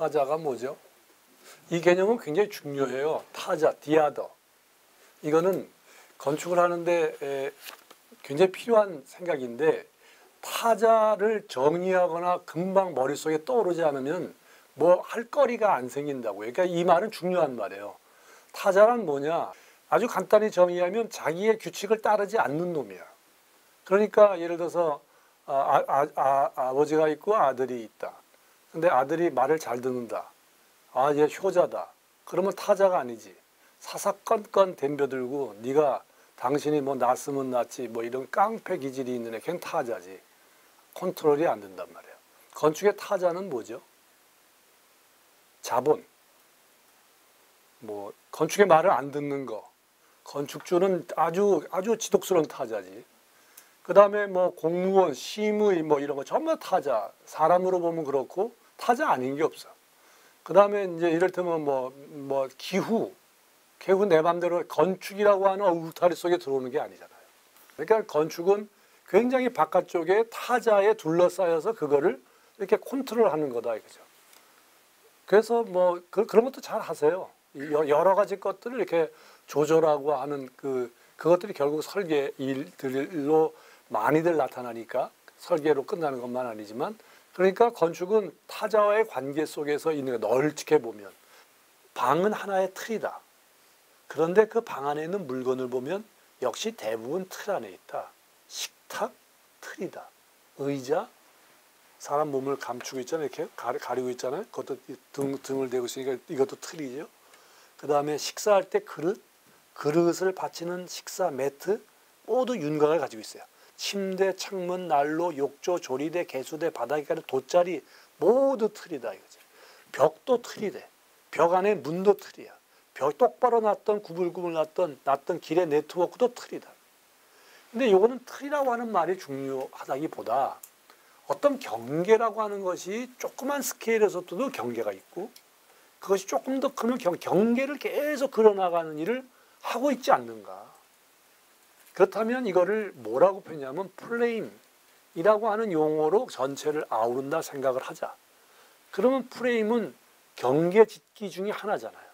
타자가 뭐죠? 이 개념은 굉장히 중요해요. 타자, 디아더. 이거는 건축을 하는데 굉장히 필요한 생각인데 타자를 정의하거나 금방 머릿속에 떠오르지 않으면 뭐 할 거리가 안 생긴다고요. 그러니까 이 말은 중요한 말이에요. 타자란 뭐냐? 아주 간단히 정의하면 자기의 규칙을 따르지 않는 놈이야. 그러니까 예를 들어서 아버지가 있고 아들이 있다. 근데 아들이 말을 잘 듣는다. 아, 얘 효자다. 그러면 타자가 아니지. 사사건건 덤벼들고 네가 당신이 뭐 났으면 났지 뭐 이런 깡패 기질이 있는 애 걔는 타자지. 컨트롤이 안 된단 말이에요. 건축의 타자는 뭐죠? 자본. 뭐 건축의 말을 안 듣는 거. 건축주는 아주 지독스러운 타자지. 그 다음에 뭐 공무원, 심의 뭐 이런 거 전부 타자. 사람으로 보면 그렇고 타자 아닌 게 없어. 그 다음에 이제 이를테면 뭐 기후 내 맘대로 건축이라고 하는 울타리 속에 들어오는 게 아니잖아요. 그러니까 건축은 굉장히 바깥쪽에 타자에 둘러싸여서 그거를 이렇게 컨트롤하는 거다 이거죠. 그래서 뭐 그런 것도 잘 하세요. 여러 가지 것들을 이렇게 조절하고 하는 그것들이 결국 설계 일들로 많이들 나타나니까 설계로 끝나는 것만 아니지만 그러니까 건축은 타자와의 관계 속에서 있는 거 널찍해 보면 방은 하나의 틀이다. 그런데 그 방 안에 있는 물건을 보면 역시 대부분 틀 안에 있다. 식탁, 틀이다. 의자, 사람 몸을 감추고 있잖아요. 이렇게 가리고 있잖아요. 그것도 등을 대고 있으니까 이것도 틀이죠. 그 다음에 식사할 때 그릇을 받치는 식사 매트 모두 윤곽을 가지고 있어요. 침대, 창문, 난로, 욕조, 조리대, 개수대, 바닥까지 돗자리 모두 틀이다 이거지. 벽도 틀이래. 벽 안에 문도 틀이야. 벽 똑바로 놨던 구불구불 놨던 길의 네트워크도 틀이다. 근데 요거는 틀이라고 하는 말이 중요하다기보다 어떤 경계라고 하는 것이 조그만 스케일에서도 경계가 있고 그것이 조금 더 크면 경계를 계속 그려나가는 일을 하고 있지 않는가. 그렇다면 이거를 뭐라고 표현하냐면 프레임이라고 하는 용어로 전체를 아우른다 생각을 하자. 그러면 프레임은 경계 짓기 중에 하나잖아요.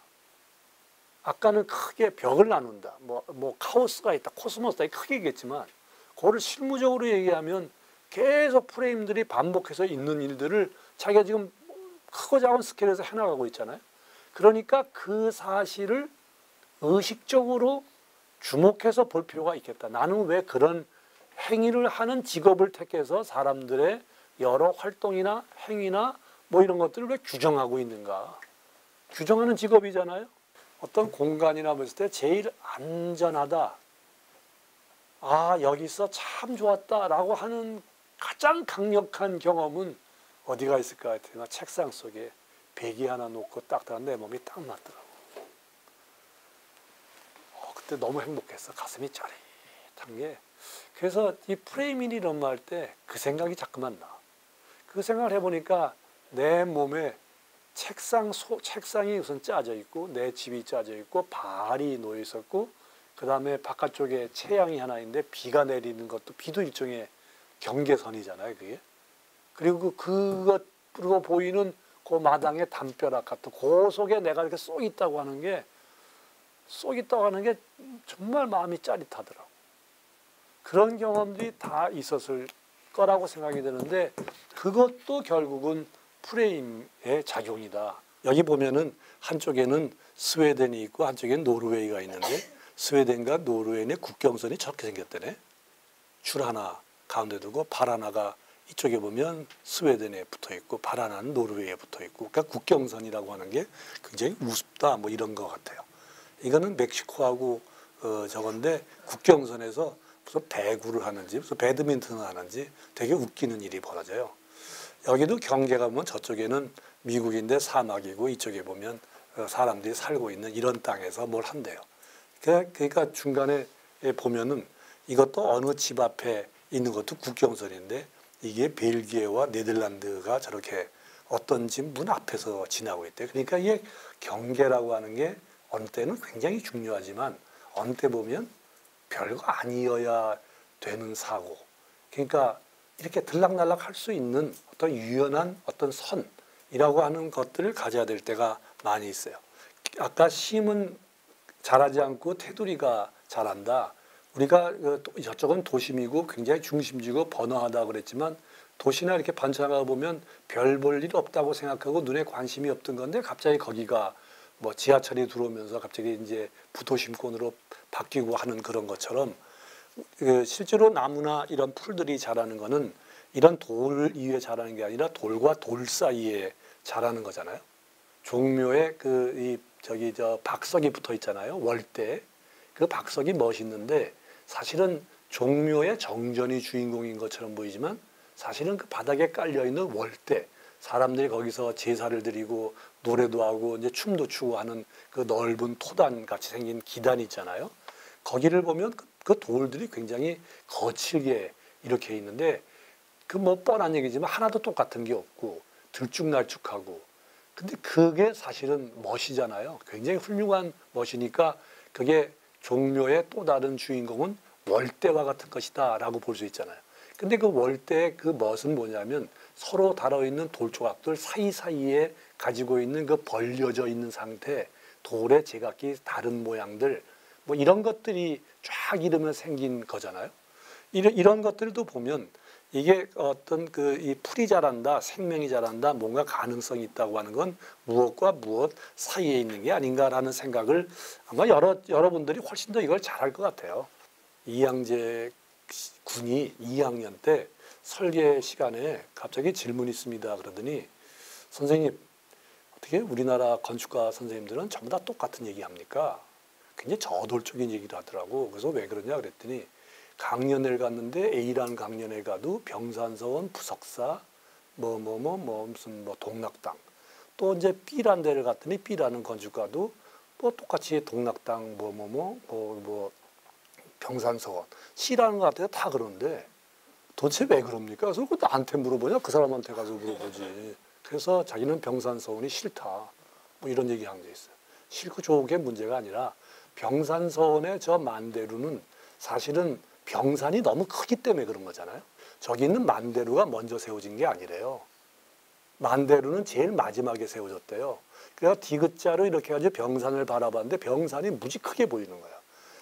아까는 크게 벽을 나눈다. 뭐 카오스가 있다. 코스모스가 크게 얘기했지만 그거를 실무적으로 얘기하면 계속 프레임들이 반복해서 있는 일들을 자기가 지금 크고 작은 스케일에서 해나가고 있잖아요. 그러니까 그 사실을 의식적으로 주목해서 볼 필요가 있겠다. 나는 왜 그런 행위를 하는 직업을 택해서 사람들의 여러 활동이나 행위나 뭐 이런 것들을 왜 규정하고 있는가. 규정하는 직업이잖아요. 어떤 공간이나 뭐 있을 때 제일 안전하다. 아, 여기서 참 좋았다라고 하는 가장 강력한 경험은 어디가 있을까 했더니 책상 속에 베개 하나 놓고 딱 내 몸이 딱 맞더라고. 그때 너무 행복했어. 가슴이 짜릿한 게. 그래서 이 프레임이니 이런 말 할 때 그 생각이 자꾸만 나. 그 생각을 해보니까 내 몸에 책상이 우선 짜져 있고 내 집이 짜져 있고 발이 놓여 있었고 그 다음에 바깥쪽에 채양이 하나 있는데 비가 내리는 것도 비도 일종의 경계선이잖아요. 그게. 그리고 그것으로 보이는 그 마당의 담벼락 같은 그 속에 내가 이렇게 쏙 있다고 하는 게 정말 마음이 짜릿하더라고. 그런 경험들이 다 있었을 거라고 생각이 드는데 그것도 결국은 프레임의 작용이다. 여기 보면은 한쪽에는 스웨덴이 있고 한쪽에는 노르웨이가 있는데 스웨덴과 노르웨이의 국경선이 저렇게 생겼다네. 줄 하나 가운데 두고 발 하나가 이쪽에 보면 스웨덴에 붙어 있고 발 하나는 노르웨이에 붙어 있고 그러니까 국경선이라고 하는 게 굉장히 우습다 뭐 이런 것 같아요. 이거는 멕시코하고 저건데 국경선에서 무슨 배구를 하는지 무슨 배드민턴을 하는지 되게 웃기는 일이 벌어져요. 여기도 경계가 보면 저쪽에는 미국인데 사막이고 이쪽에 보면 사람들이 살고 있는 이런 땅에서 뭘 한대요. 그러니까 중간에 보면은 이것도 어느 집 앞에 있는 것도 국경선인데 이게 벨기에와 네덜란드가 저렇게 어떤 집 문 앞에서 지나고 있대요. 그러니까 이게 경계라고 하는 게 어느 때는 굉장히 중요하지만 어느 때 보면 별거 아니어야 되는 사고. 그러니까 이렇게 들락날락 할 수 있는 어떤 유연한 어떤 선 이라고 하는 것들을 가져야 될 때가 많이 있어요. 아까 심은 자라지 않고 테두리가 자란다. 우리가 저쪽은 도심이고 굉장히 중심지고 번화하다 그랬지만 도시나 이렇게 반찬가 보면 별 볼 일 없다고 생각하고 눈에 관심이 없던 건데 갑자기 거기가 뭐 지하철이 들어오면서 갑자기 이제 부도심권으로 바뀌고 하는 그런 것처럼 실제로 나무나 이런 풀들이 자라는 거는 이런 돌 위에 자라는 게 아니라 돌과 돌 사이에 자라는 거잖아요. 종묘에 저 박석이 붙어 있잖아요. 월대. 그 박석이 멋있는데 사실은 종묘의 정전이 주인공인 것처럼 보이지만 사실은 그 바닥에 깔려 있는 월대, 사람들이 거기서 제사를 드리고 노래도 하고 이제 춤도 추고 하는 그 넓은 토단 같이 생긴 기단이 있잖아요. 거기를 보면 그 돌들이 굉장히 거칠게 이렇게 있는데 그 뭐 뻔한 얘기지만 하나도 똑같은 게 없고 들쭉날쭉하고 근데 그게 사실은 멋이잖아요. 굉장히 훌륭한 멋이니까 그게 종묘의 또 다른 주인공은 월대와 같은 것이다 라고 볼 수 있잖아요. 근데 그 월대의 그 멋은 뭐냐면 서로 달아있는 돌조각들 사이사이에 가지고 있는 그 벌려져 있는 상태, 돌의 제각기 다른 모양들 뭐 이런 것들이 쫙 이르면 생긴 거잖아요. 이런 것들도 보면 이게 어떤 이 풀이 자란다, 생명이 자란다, 뭔가 가능성이 있다고 하는 건 무엇과 무엇 사이에 있는 게 아닌가라는 생각을 아마 여러분들이 훨씬 더 이걸 잘할 것 같아요. 이양재 군이 2학년 때 설계 시간에 갑자기 질문이 있습니다. 그러더니 선생님 어떻게 우리나라 건축가 선생님들은 전부 다 똑같은 얘기합니까? 굉장히 저돌적인 얘기를 하더라고. 그래서 왜 그러냐 그랬더니 강연회를 갔는데 A라는 강연회 가도 병산서원, 부석사, 무슨 동락당. 또 이제 B라는 데를 갔더니 B라는 건축가도 또 똑같이 동락당, 병산서원. C라는 것 같아요. 다 그런데 도대체 왜 그럽니까? 그래서 그거 나한테 물어보냐? 그 사람한테 가서 물어보지. 그래서 자기는 병산서원이 싫다. 뭐 이런 얘기 한 게 있어요. 싫고 좋은 게 문제가 아니라 병산서원의 저 만대루는 사실은 병산이 너무 크기 때문에 그런 거잖아요. 저기 있는 만대루가 먼저 세워진 게 아니래요. 만대루는 제일 마지막에 세워졌대요. 그래서 디귿자로 이렇게 해가지고 병산을 바라봤는데 병산이 무지 크게 보이는 거예요.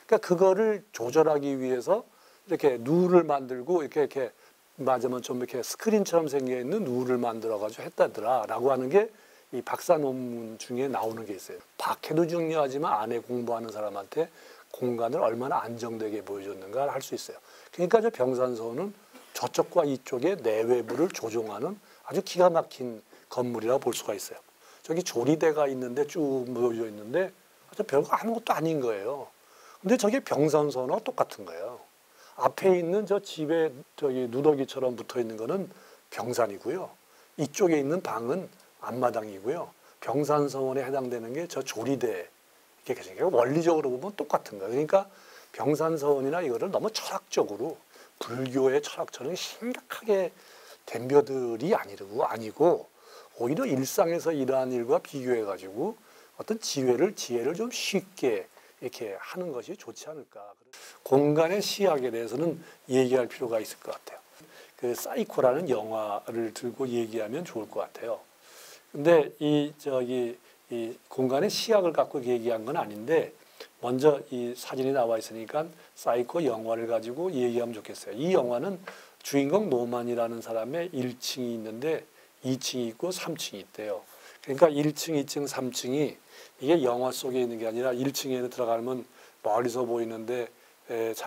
그러니까 그거를 조절하기 위해서 이렇게 누를 만들고 이렇게 맞으면 좀 이렇게 스크린처럼 생겨 있는 누를 만들어가지고 했다더라라고 하는 게 이 박사 논문 중에 나오는 게 있어요. 박해도 중요하지만 안에 공부하는 사람한테 공간을 얼마나 안정되게 보여줬는가 할 수 있어요. 그러니까 저 병산서원은 저쪽과 이쪽의 내외부를 조종하는 아주 기가 막힌 건물이라고 볼 수가 있어요. 저기 조리대가 있는데 쭉 모여져 있는데 별거 아무것도 아닌 거예요. 근데 저게 병산서원과 똑같은 거예요. 앞에 있는 저 집에 저기 누더기처럼 붙어 있는 거는 병산이고요. 이쪽에 있는 방은 앞마당이고요. 병산서원에 해당되는 게 저 조리대 이렇게 계시니까 원리적으로 보면 똑같은 거예요. 그러니까 병산서원이나 이거를 너무 철학적으로 불교의 철학처럼 심각하게 덤벼들이 아니고 오히려 일상에서 이러한 일과 비교해 가지고 어떤 지혜를 좀 쉽게 이렇게 하는 것이 좋지 않을까. 공간의 시학에 대해서는 얘기할 필요가 있을 것 같아요. 그 사이코라는 영화를 들고 얘기하면 좋을 것 같아요. 근데 이 공간의 시학을 갖고 얘기한 건 아닌데 먼저 이 사진이 나와 있으니까 사이코 영화를 가지고 얘기하면 좋겠어요. 이 영화는 주인공 노만이라는 사람의 1층이 있는데 2층이 있고 3층이 있대요. 그러니까 1층, 2층, 3층이 이게 영화 속에 있는 게 아니라 1층에 들어가면 멀리서 보이는데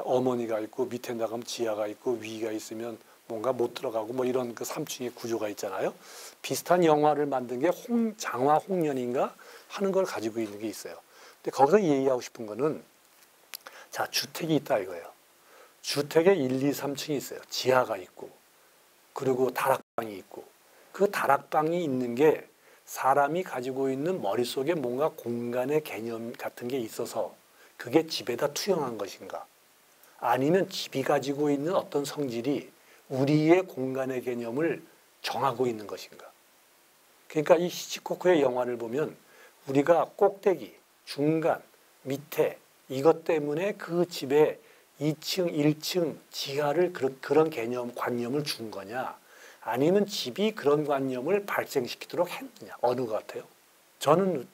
어머니가 있고 밑에 나가면 지하가 있고 위가 있으면 뭔가 못 들어가고 뭐 이런 그 3층의 구조가 있잖아요. 비슷한 영화를 만든 게 장화 홍련인가 하는 걸 가지고 있는 게 있어요. 근데 거기서 얘기하고 싶은 거는 자, 주택이 있다 이거예요. 주택에 1, 2, 3층이 있어요. 지하가 있고 그리고 다락방이 있고 그 다락방이 있는 게 사람이 가지고 있는 머릿속에 뭔가 공간의 개념 같은 게 있어서 그게 집에다 투영한 것인가 아니면 집이 가지고 있는 어떤 성질이 우리의 공간의 개념을 정하고 있는 것인가. 그러니까 이 히치코크의 영화를 보면 우리가 꼭대기, 중간, 밑에 이것 때문에 그 집에 2층, 1층, 지하를 그런 개념, 관념을 준 거냐 아니면 집이 그런 관념을 발생시키도록 했느냐? 어느 것 같아요? 저는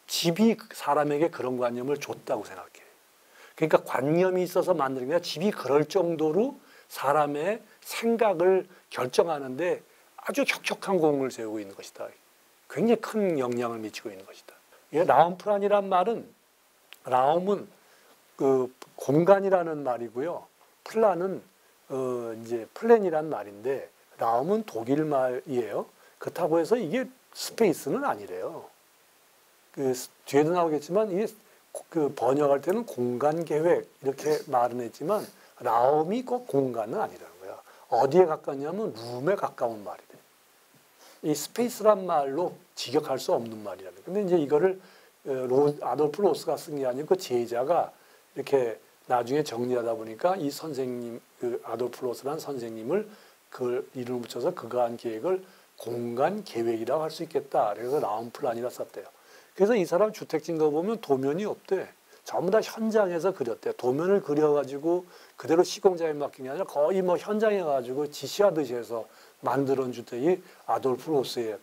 집이 사람에게 그런 관념을 줬다고 생각해요. 그러니까 관념이 있어서 만드는 게 아니라 집이 그럴 정도로 사람의 생각을 결정하는데 아주 혁혁한 공을 세우고 있는 것이다. 굉장히 큰 영향을 미치고 있는 것이다. 라움프란이란 말은, 라움은 그 공간이라는 말이고요. 플란은 이제 플랜이란 말인데, 라움은 독일 말이에요. 그렇다고 해서 이게 스페이스는 아니래요. 그 뒤에도 나오겠지만 이게 그 번역할 때는 공간 계획 이렇게 말은 했지만 라움이 꼭 공간은 아니라는 거야. 어디에 가깝냐면 룸에 가까운 말이래. 이 스페이스란 말로 직역할 수 없는 말이라는 거야. 근데 이제 이거를 아돌프 로스가 쓴 게 아니고 그 제자가 이렇게 나중에 정리하다 보니까 이 선생님, 그 아돌프 로스라는 선생님을 그 이름을 붙여서 그가 한 계획을 공간 계획이라고 할 수 있겠다. 그래서 라움플란이라 썼대요. 그래서 이 사람 주택진 거 보면 도면이 없대. 전부 다 현장에서 그렸대. 도면을 그려가지고 그대로 시공자에 맡긴 게 아니라 거의 뭐 현장에 가지고 지시하듯이 해서 만들어온 주택이 아돌프 로스의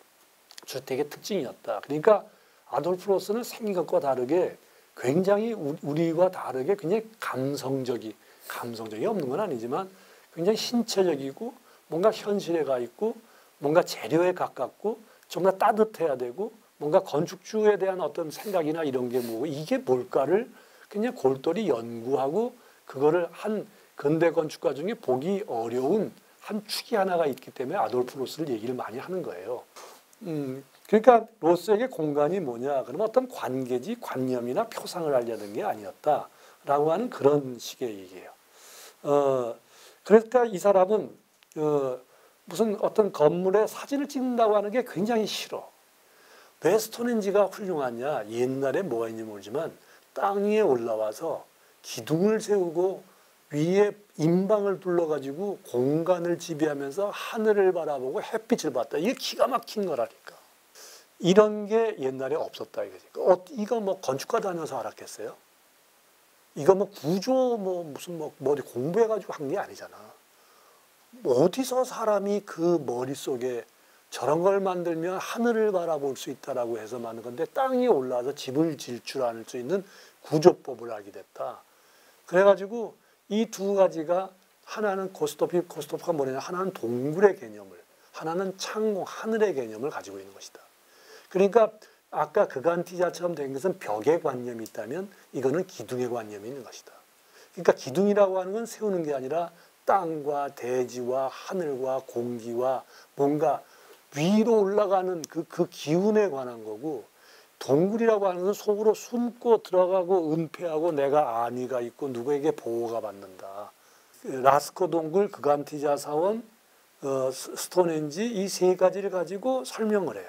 주택의 특징이었다. 그러니까 아돌프 로스는 생긴 것과 다르게 굉장히 우리와 다르게 굉장히 감성적이 없는 건 아니지만 굉장히 신체적이고 뭔가 현실에 가 있고 뭔가 재료에 가깝고 정말 따뜻해야 되고 뭔가 건축주에 대한 어떤 생각이나 이런 게 뭐고 이게 뭘까를 그냥 골똘히 연구하고 그거를 한 근대 건축가 중에 보기 어려운 한 축이 하나가 있기 때문에 아돌프 로스를 얘기를 많이 하는 거예요. 그러니까 로스에게 공간이 뭐냐? 그러면 어떤 관계지 관념이나 표상을 하려는 게 아니었다라고 하는 그런 식의 얘기예요. 그러니까 이 사람은 무슨 어떤 건물의 사진을 찍는다고 하는 게 굉장히 싫어. 왜 스톤헨지가 훌륭하냐? 옛날에 뭐가 있는지 모르지만 땅 위에 올라와서 기둥을 세우고 위에 임방을 둘러가지고 공간을 지배하면서 하늘을 바라보고 햇빛을 봤다. 이게 기가 막힌 거라니까. 이런 게 옛날에 없었다 이거지. 이거 뭐 건축가 다녀서 알았겠어요? 이거 뭐 구조 뭐 무슨 뭐 어디 공부해가지고 한 게 아니잖아. 어디서 사람이 그 머릿속에 저런 걸 만들면 하늘을 바라볼 수 있다라고 해서 만든 건데 땅에 올라와서 집을 질 줄 알 수 있는 구조법을 알게 됐다. 그래가지고 이 두 가지가 하나는 코스토프가 뭐냐면 하나는 동굴의 개념을, 하나는 창공, 하늘의 개념을 가지고 있는 것이다. 그러니까 아까 그간티자처럼 된 것은 벽의 관념이 있다면 이거는 기둥의 관념이 있는 것이다. 그러니까 기둥이라고 하는 건 세우는 게 아니라 땅과 대지와 하늘과 공기와 뭔가 위로 올라가는 그 기운에 관한 거고, 동굴이라고 하는 건 속으로 숨고 들어가고 은폐하고 내가 안위가 있고 누구에게 보호가 받는다. 라스코 동굴, 그간티자 사원, 스톤헨지 이 세 가지를 가지고 설명을 해요.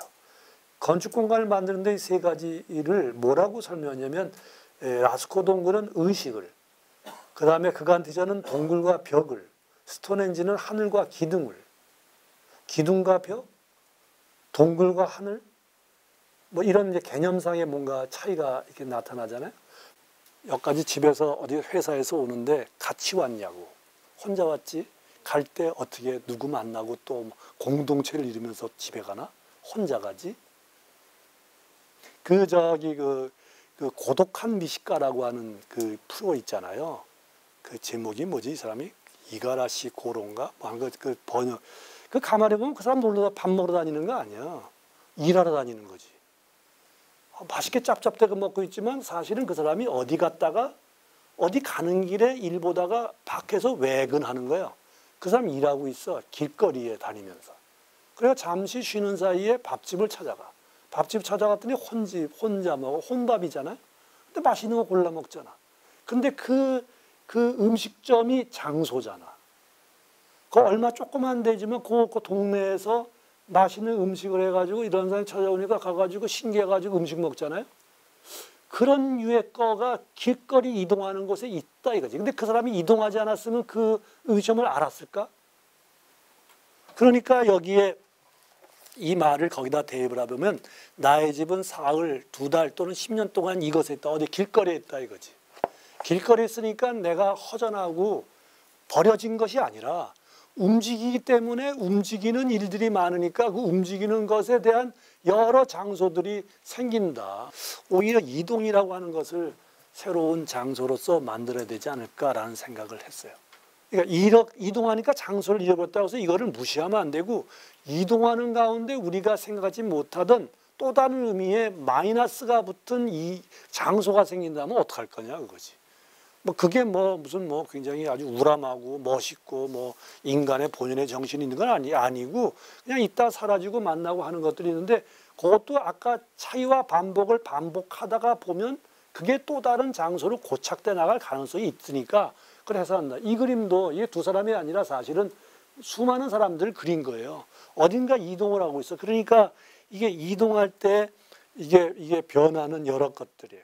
건축 공간을 만드는데 이 세 가지를 뭐라고 설명하냐면 라스코 동굴은 의식을, 그 다음에 그간티자는 동굴과 벽을, 스톤헨지는 하늘과 기둥을, 기둥과 벽, 동굴과 하늘, 뭐 이런 이제 개념상의 뭔가 차이가 이렇게 나타나잖아요. 여기까지 집에서 어디 회사에서 오는데 같이 왔냐고. 혼자 왔지? 갈 때 어떻게 누구 만나고 또 공동체를 이루면서 집에 가나? 혼자 가지? 그 고독한 미식가라고 하는 그 프로 있잖아요. 그 제목이 뭐지? 이 사람이 이가라시 고론가? 뭐 한 그 번역. 그 가만히 보면 그 사람 놀러 밥 먹으러 다니는 거 아니야. 일하러 다니는 거지. 맛있게 짭짭대고 먹고 있지만 사실은 그 사람이 어디 갔다가 어디 가는 길에 일 보다가 밖에서 외근하는 거야. 그 사람 일하고 있어. 길거리에 다니면서. 그래서 잠시 쉬는 사이에 밥집을 찾아가. 밥집 찾아갔더니 혼자 먹어. 혼밥이잖아요. 근데 맛있는 거 골라 먹잖아. 근데 그 음식점이 장소잖아. 그 얼마 조그만 데지만 그 동네에서 맛있는 음식을 해가지고 이런 사람이 찾아오니까 가가지고 신기해가지고 음식 먹잖아요. 그런 유의 거가 길거리 이동하는 곳에 있다 이거지. 근데 그 사람이 이동하지 않았으면 그 음식점을 알았을까? 그러니까 여기에 이 말을 거기다 대입을 하면 나의 집은 사흘, 2달 또는 10년 동안 이것에 있다. 어디 길거리에 있다 이거지. 길거리에 있으니까 내가 허전하고 버려진 것이 아니라 움직이기 때문에 움직이는 일들이 많으니까 그 움직이는 것에 대한 여러 장소들이 생긴다. 오히려 이동이라고 하는 것을 새로운 장소로서 만들어야 되지 않을까라는 생각을 했어요. 그러니까 이동하니까 장소를 잃어버렸다고 해서 이거를 무시하면 안 되고, 이동하는 가운데 우리가 생각하지 못하던 또 다른 의미의 마이너스가 붙은 이 장소가 생긴다면 어떡할 거냐 그거지. 뭐 그게 뭐 무슨 뭐 굉장히 아주 우람하고 멋있고 뭐 인간의 본연의 정신이 있는 건 아니고 그냥 있다 사라지고 만나고 하는 것들이 있는데, 그것도 아까 차이와 반복을 반복하다가 보면 그게 또 다른 장소로 고착돼 나갈 가능성이 있으니까 그래서 한다. 이 그림도 이게 두 사람이 아니라 사실은 수많은 사람들 그린 거예요. 어딘가 이동을 하고 있어. 그러니까 이게 이동할 때 이게 변하는 여러 것들이에요.